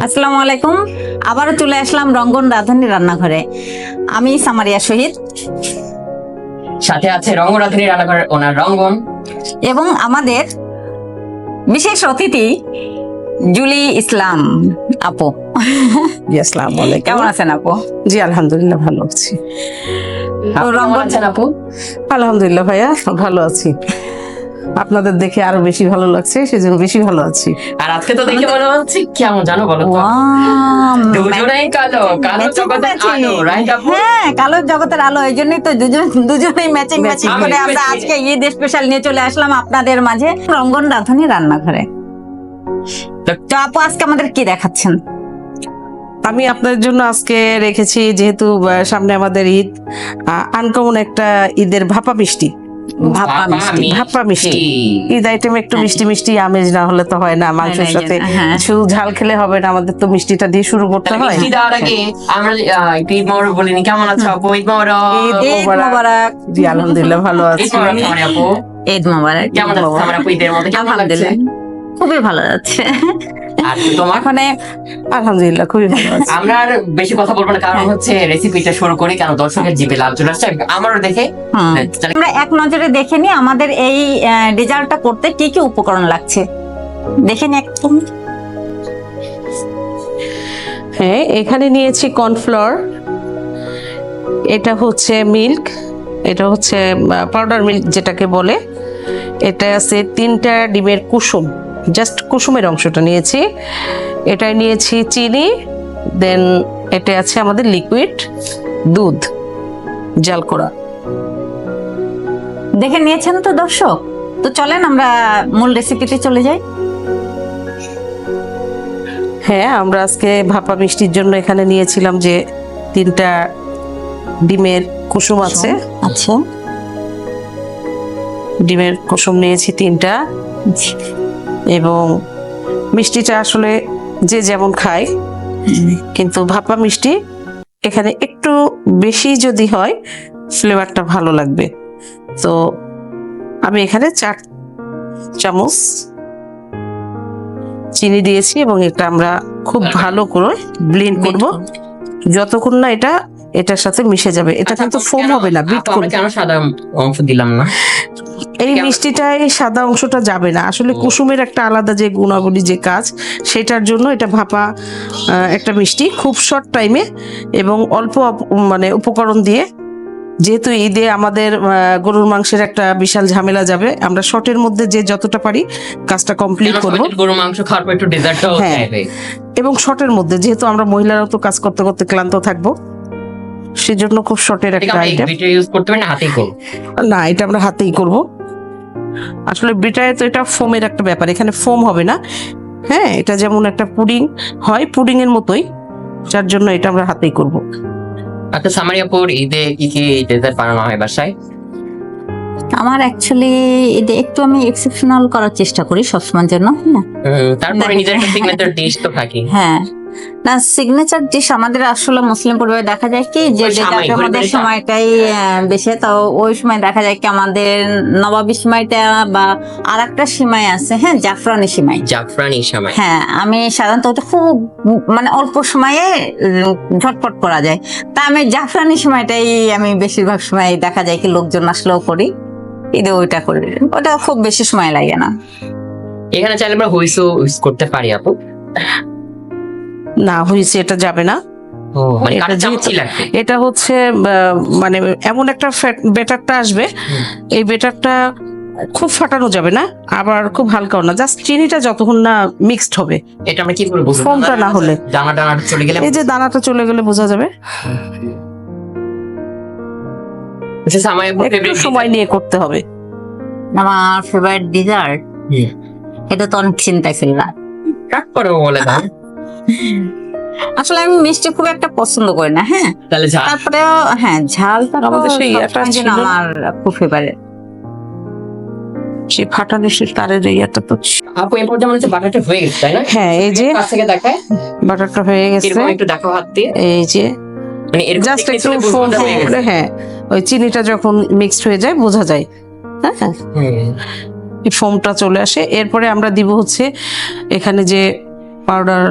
আসসালামু আলাইকুম। আবারও চলে আসলাম রঙ্গন রাঁধুনি রান্নাঘরে। আমি সামারিয়া শহীদ, সাথে আছে রঙ্গন রাঁধুনি রান্নাঘরের ওনার রঙ্গন এবং আমাদের বিশেষ অতিথি জুলি ইসলাম আপু। জি, আসসালামু আলাইকুম। কেমন আছেন আপু? জি, আলহামদুলিল্লাহ ভালো আছি। তো রঙ্গন আছেন আপু? আলহামদুলিল্লাহ ভাইয়া ভালো আছি। আপনাদের দেখে আরো বেশি ভালো লাগছে, সেজন্য বেশি ভালো আছি। আর আজকে তো দেখে মনে হচ্ছে কেমন জানো বলো তো? দুজনেই কালো, কালো জগতের আলো, রাইট আপু? হ্যাঁ, কালো জগতের আলো। এই জন্যই তো দুজনেই ম্যাচিং ম্যাচিং আমি করে আমরা matching। আজকে ঈদ স্পেশাল নিয়ে চলে আসলাম আপনাদের মাঝে রঙ্গন রাঁধুনি রান্নাঘরে। তো আপু আজকে আমাদের কি দেখাচ্ছেন? আমি আপনাদের জন্য আজকে রেখেছি, যেহেতু সামনে আমাদের ঈদ, আনকমন একটা ঈদের ভাপা মিষ্টি। ভাপা মিষ্টি ঈদ আইটেম, একটু মিষ্টি মিষ্টি আমেজ না হলে তো হয় না। মাংসের সাথে হ্যাঁ। শুধু ঝাল খেলে হবে না, আমাদের তো মিষ্টিটা দিয়ে শুরু করতে তাহলে হয়। মিষ্টি দেওয়ার আগে আমরা একটু ঈদ মোবারক বলিনি। কেমন আছো আপু? ঈদ মোবারক। ঈদ ঈদ মোবারক। জি, আলহামদুলিল্লাহ ভালো ঈদ আছি। মোবারক আমার আপু। ঈদ মোবারক। কেমন আছো আমার আপু? ঈদের মধ্যে কেমন লাগছে? আলহামদুলিল্লাহ খুবই ভালো যাচ্ছে। আর তোমার? ওখানে আলহামদুলিল্লাহ খুবই ভালো আছি। আমরা আর বেশি কথা বলবো না, কারণ হচ্ছে রেসিপিটা শুরু করি, কারণ দর্শকের জিভে লাল চলে আসছে। আমারও দেখে তাহলে আমরা এক নজরে দেখে নি আমাদের এই রেজাল্টটা করতে কি কি উপকরণ লাগছে। দেখে নি একদম। হ্যাঁ, এখানে নিয়েছি কর্নফ্লাওয়ার, এটা হচ্ছে মিল্ক, এটা হচ্ছে পাউডার মিল্ক যেটাকে বলে। এটা আছে 3টা ডিমের কুসুম, জাস্ট কুসুমের অংশটা নিয়েছি। এটাই নিয়েছি চিনি, দেন এটা আছে আমাদের লিকুইড দুধ জাল করা। দেখে নিয়েছেন তো দর্শক? তো চলেন আমরা মূল রেসিপিতে চলে যাই। হ্যাঁ, আমরা আজকে ভাপা মিষ্টির জন্য এখানে নিয়েছিলাম যে 3টা ডিমের কুসুম আছে। আচ্ছা, ডিমের কুসুম নিয়েছি 3টা, এবং মিষ্টিটা আসলে যে যেমন খায়, কিন্তু ভাপা মিষ্টি এখানে একটু বেশি যদি হয় ফ্লেভারটা ভালো লাগবে। তো আমি এখানে 4 চামচ চিনি দিয়েছি, এবং এটা আমরা খুব ভালো করে ব্লেন্ড করব যতক্ষণ না এটা এটার সাথে মিশে যাবে। এটা কিন্তু ফোম হবে না, বিট আমরা করব। কেন সাদা অংশ দিলাম না? এই মিষ্টিটায় সাদা অংশটা যাবে না, আসলে কুসুমের একটা আলাদা যে গুণাবলী, যে কাজ, সেটার জন্য এটা ভাপা একটা মিষ্টি খুব শর্ট টাইমে এবং অল্প মানে উপকরণ দিয়ে। যেহেতু ঈদে আমাদের গরুর মাংসের একটা বিশাল ঝামেলা যাবে, আমরা শর্টের মধ্যে যে যতটা পারি কাজটা কমপ্লিট করব। গরু মাংস খাওয়ার পর একটু ডেজার্টটাও হ্যাঁ। চাইবে। এবং শর্টের মধ্যে, যেহেতু আমরা মহিলারাও তো কাজ করতে করতে ক্লান্ত থাকবো, সেজন্য খুব শর্টের একটা আইটেম। বিটার ইউজ করতে হবে না হাতেই করব? না, এটা আমরা হাতেই করব। আসলে বিটারে তো এটা ফোমের একটা ব্যাপার, এখানে ফোম হবে না। হ্যাঁ, এটা যেমন একটা পুডিং হয়, পুডিং এর মতোই, যার জন্য এটা আমরা হাতেই করব। আচ্ছা, সামারিয়াপুর ঈদে কি কি ডেজার্ট বানানো হয় বাসায়? আমার অ্যাকচুয়ালি একটু আমি এক্সেপশনাল করার চেষ্টা করি সবসময়ের জন্য। তারপরে নিজের একটা সিগনেচার ডিশ তো থাকে। হ্যাঁ, না, সিগনেচার ডিশ আমাদের আসলে মুসলিম পরিবারে দেখা যায় কি যে ওই সাময়িক ডেজার্টের মধ্যে পরিবারে সময়টাই বেশি, তো ওই সময় দেখা যায় কি আমাদের নবাবী সিমাইটা বা আরেকটা সিমাই আছে, হ্যাঁ, জাফরানি সিমাই। জাফরানি সময়। হ্যাঁ, আমি সাধারণত ওটা খুব মানে অল্প সময়ে ঝটপট করা যায়, তা আমি জাফরানি সময়টাই আমি বেশিরভাগ সময় দেখা যায় কি লোকজন আসলেও করি, ঈদে ওইটা করি। ওটা খুব বেশি সময় লাগে না। এখানে চাইলে আমরা হুইসও ইউজ করতে পারি আপু। না, হয়েছে এটা যাবে না। মানে এটা কাঁচা চামচই যেহেতু- লাগবে। এটা হচ্ছে মানে এমন একটা বেটারটা আসবে, এই বেটারটা খুব ফাটানো যাবে না, আবার খুব হালকাও না, জাস্ট চিনিটা যতক্ষণ না মিক্সড হবে। এটা আমরা কি করে বুঝবো? ফোমটা না হলে। দানা দানা চলে গেলে। এই যে দানাটা চলে গেলে বোঝা যাবে। আচ্ছা, সামারিয়াপুর একটু ফেভারিট সময় নিয়ে করতে হবে। আমার ফেভারিট ডিজার্ট, এটা তো অনেক চিন্তায় ফেললাম। তারপরে বলে দাও। আসলে আমি মিষ্টি খুব একটা পছন্দ করি না, হ্যাঁ, তাহলে যা তারপরেও হ্যাঁ ঝালটা আমাদের সেই সবসময়ের একটা জন্য ছিল। আমার খুব ফেভারিট। সে ফাটানো সে তারের এইটা তো। আপু এরপর যেমন হচ্ছে বাটারটা হয়ে গেছে, তাই না? হ্যাঁ, এই যে কাছ থেকে দেখায় বাটারটা হয়ে গেছে, এরকম একটু দেখো হাত দিয়ে। এই যে মানে এরকম জাস্ট দেখলে একটু বুঝবো ফোম ওটা ফোম হয়ে গেছে। করে, হ্যাঁ, ওই চিনিটা যখন মিক্সড হয়ে যায় বোঝা যায়। হ্যাঁ, এই ফোমটা চলে আসে। এরপরে আমরা দিব হচ্ছে এখানে যে পাউডার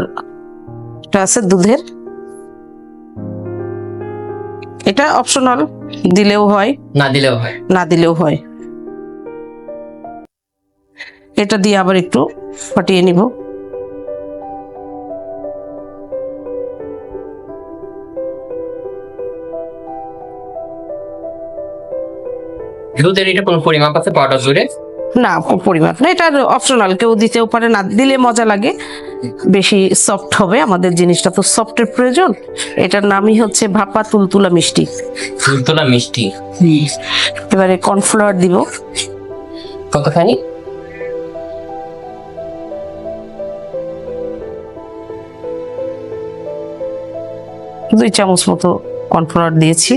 একটা আছে দুধের, এটা অপশনাল, দিলেও হয় না দিলেও হয়। না দিলেও হয়। এটা দিয়ে আবার একটু ফাটিয়ে নিব। দুধের এটা কোনো পরিমাপ আছে পাউডার দুধের? না, পরিমাপ না, এটা অপশনাল, কেউ দিতেও পারে, না দিলে মজা লাগে, বেশি সফট হবে। আমাদের জিনিসটা তো সফটের প্রয়োজন। এটার নামই হচ্ছে ভাপা তুলতুলা মিষ্টি। তুলতুলা মিষ্টি। এবারে কর্নফ্লাওয়ার দিব কতখানি? দুই চামচ মতো কর্নফ্লাওয়ার দিয়েছি।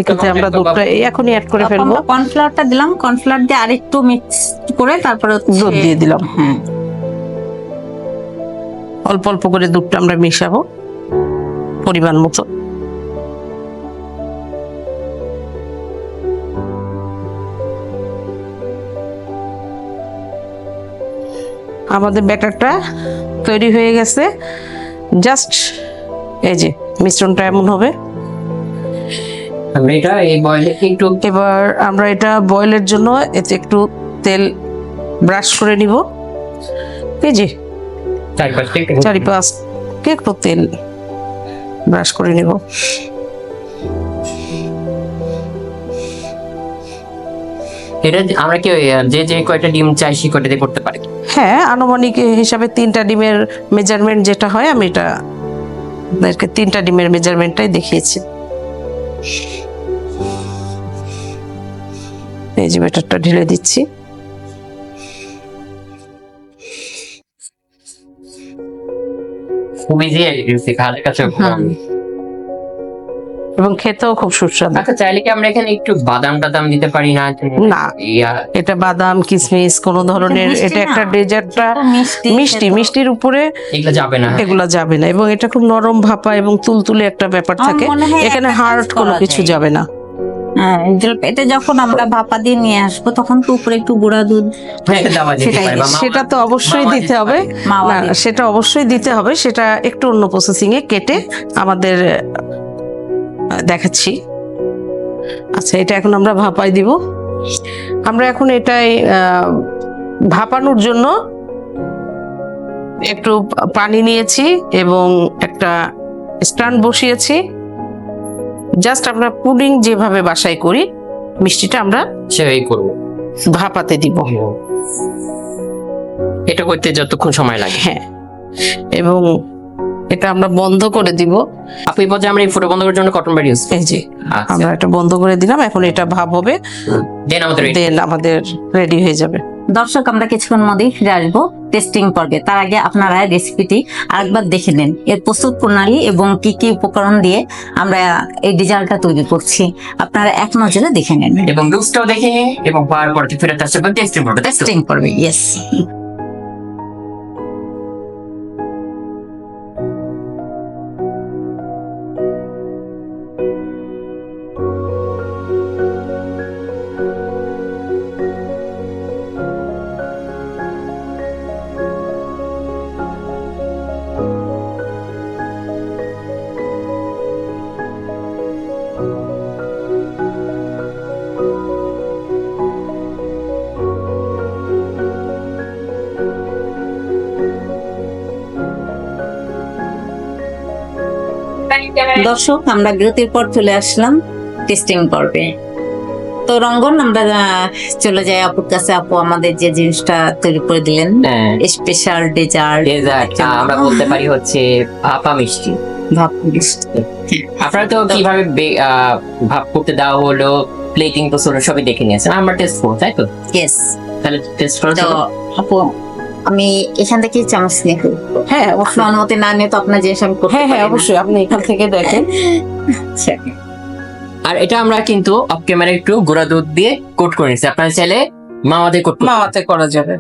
এক্ষেত্রে আমরা দুধটা এখনই অ্যাড করে ফেলবো। কর্নফ্লাওয়ারটা দিলাম, কর্নফ্লাওয়ার দিয়ে আরেকটু মিক্স করে তারপরে দুধ দিয়ে দিলাম। হ্যাঁ, অল্প অল্প করে দুধটা আমরা মিশাবো পরিমাণ মতো। আমাদের ব্যাটারটা তৈরি হয়ে গেছে। জাস্ট এই যে মিশ্রণটা এমন হবে। আমরা এটা এই বয়েলে একটু, এবার আমরা এটা বয়েলের জন্য এতে একটু তেল ব্রাশ করে নিব। এই যে চারিপাশে একটু তেল ব্রাশ করে নিব। এটা আমরা কি যে যে কয়টা ডিম চাই সেই কয়টা দিয়ে করতে পারি? হ্যাঁ, আনুমানিক হিসাবে 3টা ডিমের মেজারমেন্ট যেটা হয়, আমি এটা আপনাদেরকে 3টা ডিমের মেজারমেন্টটাই দেখিয়েছি। এই যে ব্যাটারটা ঢেলে দিচ্ছি। খুব ইজি হাতের কাছে। এবং খেতেও খুব সুস্বাদু। আচ্ছা, চাইলে কি আমরা এখানে একটু বাদাম টাদাম দিতে পারি না? না, এটা বাদাম কিশমিশ কোন ধরনের, এটা একটা ডেজার্টটা মিষ্টি, মিষ্টির উপরে এগুলো যাবে না। এগুলা যাবে না। এবং এটা খুব নরম ভাপা এবং তুলতুলে একটা ব্যাপার থাকে, এখানে হার্ড কোনো কিছু যাবে না। হ্যাঁ, এটা যখন আমরা ভাপা দিয়ে নিয়ে আসবো তখন তো উপরে একটু গুঁড়া দুধ সেটা তো অবশ্যই দিতে হবে। না, সেটা অবশ্যই দিতে হবে। সেটা একটু অন্য প্রসেসিং এ কেটে আমাদের দেখাচ্ছি। আচ্ছা, এটা এখন আমরা ভাপায় দিব। আমরা এখন এটাই ভাপানোর জন্য একটু পানি নিয়েছি এবং একটা স্ট্যান্ড বসিয়েছি। জাস্ট আমরা পুডিং যেভাবে বাসায় করি, মিষ্টিটা আমরা সেটাই করব, ভাপাতে দিব। এটা করতে যতক্ষণ সময় লাগে? হ্যাঁ, এবং এটা আমরা বন্ধ করে দিব। আপনি বলছেন আমরা এই ফুটো বন্ধ করার জন্য কটন বাড়ি ইউজ, এই যে আমরা এটা বন্ধ করে দিলাম। এখন এটা ভাপ হবে, দেন আমাদের রেডি হয়ে যাবে। দর্শক, আমরা কিছুক্ষণ মধ্যেই ফিরে আসবো টেস্টিং পর্বে। তার আগে আপনারা রেসিপিটি আরেকবার দেখে নেন, এর প্রস্তুত প্রণালী এবং কি কি উপকরণ দিয়ে আমরা এই ডেজার্টটা তৈরি করছি। আপনারা এক নজরে দেখে নেন এবং লুকসটাও দেখে নিন এবং পরবর্তী ফেরত আসবে টেস্টিং পর্বে। ইয়েস। দর্শক, আমরা বিরতির পর চলে আসলাম টেস্টিং পর্বে। তো রঙ্গন, আমরা চলে যাই আপুর কাছে। আপু আমাদের যে জিনিসটা তৈরি করে দিলেন, স্পেশাল ডেজার্ট, আমরা বলতে পারি হচ্ছে ভাপা মিষ্টি। আপনারা তো কিভাবে ভাপ করতে দেওয়া হলো, প্লেটিং তো সবই দেখে নিয়েছেন, আমরা টেস্ট করবো, তাই তো? ইয়েস। তাহলে টেস্ট করো। আপু, আমি এখান থেকে চামচ নিয়ে ফেলবো? হ্যাঁ, আপনার অনুমতি না নিয়ে তো আপনার জিনিস আমি করতে হ্যাঁ হ্যাঁ পারি না। অবশ্যই, আপনি এখান থেকে দেখেন। আচ্ছা। আর এটা আমরা কিন্তু অফ ক্যামেরা একটু গুঁড়া দুধ দিয়ে কোট করে নিচ্ছি। আপনারা চাইলে মাওয়াতে কোট মাওয়াতে করা যাবে।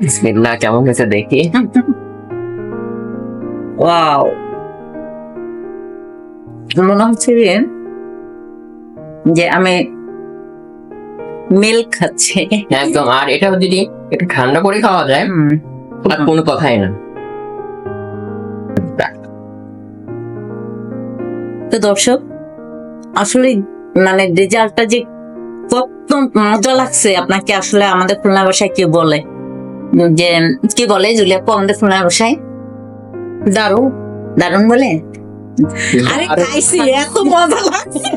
বিসমিল্লাহ, কেমন হয়েছে দেখি। ওয়াও, মনে হচ্ছে যে আমি মিল্ক খাচ্ছি। একদম। আর এটা যদি একটু ঠান্ডা করে খাওয়া যায় আর কোনো কথাই না। তো দর্শক, আসলে মানে রেজাল্টটা যে কত মজা লাগছে আপনাকে, আসলে আমাদের খুলনা ভাষায় কি বলে, যে কি বলে জুলিয়াপু আমাদের খুলনা ভাষায়? দারুণ। দারুণ বলে? আরে খাইছি, এত মজা লাগছে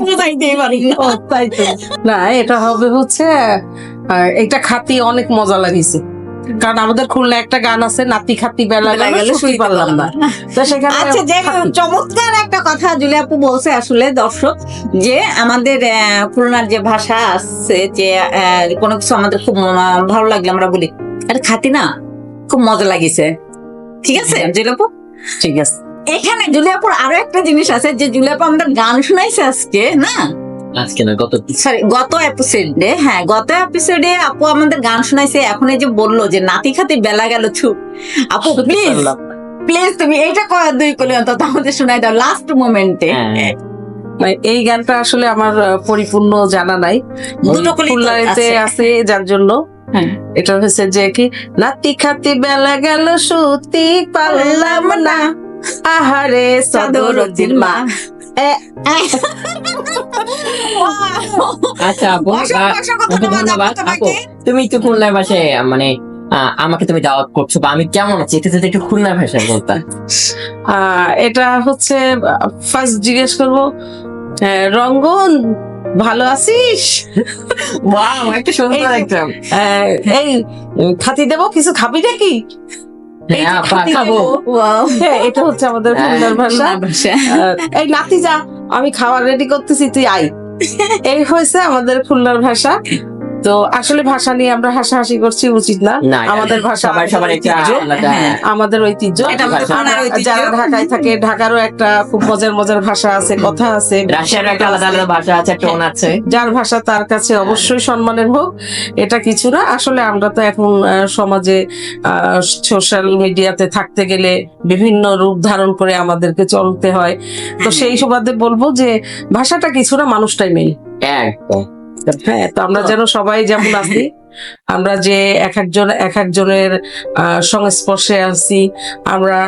বুঝাইতেই পারি না। তাই তো না, এটা হবে হচ্ছে এটা খাতি অনেক মজা লাগিছে, কারণ আমাদের খুলনা একটা গান আছে, নাতি খাতি বেলা গেল শুই পারলাম না। তো সেখানে আচ্ছা, যে চমৎকার একটা কথা জুলিয়াপু বলছে আসলে দর্শক, যে আমাদের খুলনার যে ভাষা আছে, যে কোনো কিছু আমাদের খুব ভালো লাগলে আমরা বলি আরে খাতি না, খুব মজা লাগিছে। ঠিক আছে জুলিয়াপু? ঠিক আছে। এখানে জুলিয়াপুর আরো একটা জিনিস আছে, যে জুলিয়াপু আমাদের গান শোনাইছে আজকে না, আজকে না গত সরি গত এপিসোডে, হ্যাঁ গত এপিসোডে আপু আমাদের গান শোনাইছে। এখন এই যে বললো যে নাতি খাতি বেলা গেল ছুপ, আপু প্লিজ প্লিজ তুমি এইটা দুই কলি অন্তত আমাদের শোনাই দাও লাস্ট মোমেন্টে। এই গানটা আসলে আমার পরিপূর্ণ জানা নাই, দুটো কলি খুলনাতে আছে যার জন্য। এটা হচ্ছে যে কি, নাতি খাতি বেলা গেল শুতি পারলাম না, আহারে চাদর মা। আচ্ছা আপু, অসংখ্য ধন্যবাদ আপু, তোমাকে। তুমি একটু খুলনা ভাষায় মানে আমাকে তুমি দাওয়াত করছো, বা আমি কেমন আছি এটা যদি একটু খুলনা ভাষায় বলতাম। এটা হচ্ছে ফার্স্ট জিজ্ঞেস করবো, রঙ্গন ভালো আছিস? ওয়াও, একটা সুন্দর একটা। এই খাতি দেবো, কিছু খাবি নাকি? এই যে হ্যাঁ, খাতি খাবো। দেবো। হ্যাঁ, এটা হচ্ছে আমাদের খুলনার ভাষা। এই নাতি যা, আমি খাবার রেডি করতেছি, তুই আয়। এই হয়েছে আমাদের খুলনার ভাষা। তো আসলে ভাষা নিয়ে আমরা হাসাহাসি করছি, উচিত না। না, আমাদের ভাষা সবার একটা আলাদা। হ্যাঁ। আমাদের ঐতিহ্য। এটা আমাদের খুলনার ঐতিহ্য। যারা ঢাকায় থাকে, ঢাকারও একটা খুব মজার মজার ভাষা আছে, কথা আছে। রাশিয়ার একটা আলাদা আলাদা ভাষা আছে, টোন আছে। যার ভাষা তার কাছে অবশ্যই সম্মানের হোক, এটা কিছু না। আসলে আমরা তো এখন সমাজে সোশ্যাল মিডিয়াতে থাকতে গেলে বিভিন্ন রূপ ধারণ করে আমাদেরকে চলতে হয়। তো সেই সুবাদে বলবো যে ভাষাটা কিছু না, মানুষটাই মেইন। একদম। হ্যাঁ, তো আমরা যেন সবাই যেমন আছি, আমরা যে এক একজনের সংস্পর্শে আছি, আমরা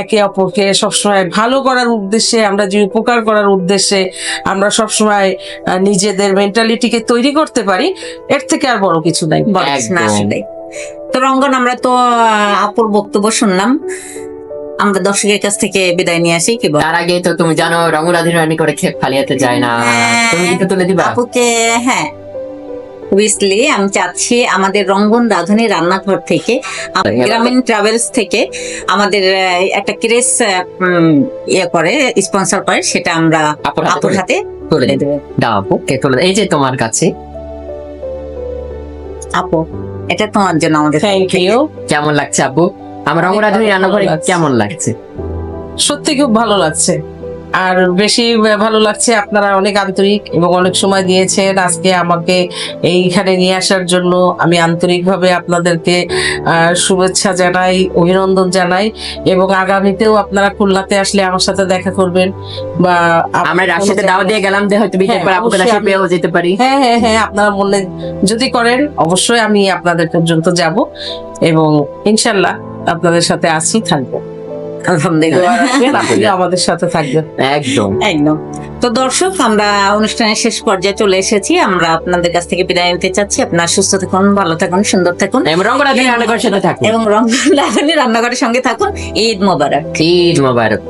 একে অপরকে সবসময় ভালো করার উদ্দেশ্যে, আমরা যে উপকার করার উদ্দেশ্যে আমরা সবসময় নিজেদের মেন্টালিটিকে তৈরি করতে পারি, এর থেকে আর বড় কিছু নাই। না আসলে তো রঙ্গন, আমরা তো আপুর বক্তব্য শুনলাম, আমরা দর্শকের কাছ থেকে বিদায় নিয়ে আসি। কি বল? তার আগে তো তুমি জানো রঙ্গরাধি রানী করে খেপ ফালিয়াতে যায় না, তুমি কিন্তু তুলে দিবা আপুকে। হ্যাঁ, অবভিয়াসলি আমি চাচ্ছি আমাদের রঙ্গন রাধুনী রান্নাঘর থেকে, গ্রামীণ ট্রাভেলস থেকে আমাদের একটা ক্রেস ইয়ে করে, স্পন্সর করে, সেটা আমরা আপুর হাতে তুলে দেবো। দাও আপু, কে তুলে এই যে তোমার কাছে। আপু, এটা তোমার জন্য আমাদের থ্যাংক ইউ। কেমন লাগছে আপু আমার রঙ্গরাধুনী রান্নাঘরে? কেমন লাগছে? সত্যি খুব ভালো লাগছে, আর বেশি ভালো লাগছে আপনারা অনেক আন্তরিক এবং অনেক সময় দিয়েছেন আজকে আমাকে এইখানে নিয়ে আসার জন্য। আমি আন্তরিকভাবে আপনাদেরকে শুভেচ্ছা জানাই, অভিনন্দন জানাই, এবং আগামীতেও আপনারা খুলনাতে আসলে আমার সাথে দেখা করবেন, বা আমরা রাশিয়াতে দাও দিয়ে গেলাম, যে হয়তো বিকেল পর আপুকে রাশিয়া পেয়েও যেতে পারি। হ্যাঁ হ্যাঁ হ্যাঁ, আপনারা মনে যদি করেন অবশ্যই আমি আপনাদের পর্যন্ত যাব, এবং ইনশাল্লাহ আপনাদের সাথে আছি, থাকবো। আলহামদুলিল্লাহ, আপনি আমাদের সাথে থাকবেন। একদম একদম। তো দর্শক, আমরা অনুষ্ঠানের শেষ পর্যায়ে চলে এসেছি। আমরা আপনাদের কাছ থেকে বিদায় নিতে চাচ্ছি। আপনারা সুস্থ থাকুন, ভালো থাকুন, সুন্দর থাকুন, এবং রঙ্গরাধুনী রান্নাঘরের সাথে থাকুন, এবং রঙ্গন রাধুনী রান্নাঘরের সঙ্গে থাকুন। ঈদ মোবারক। ঈদ মোবারক।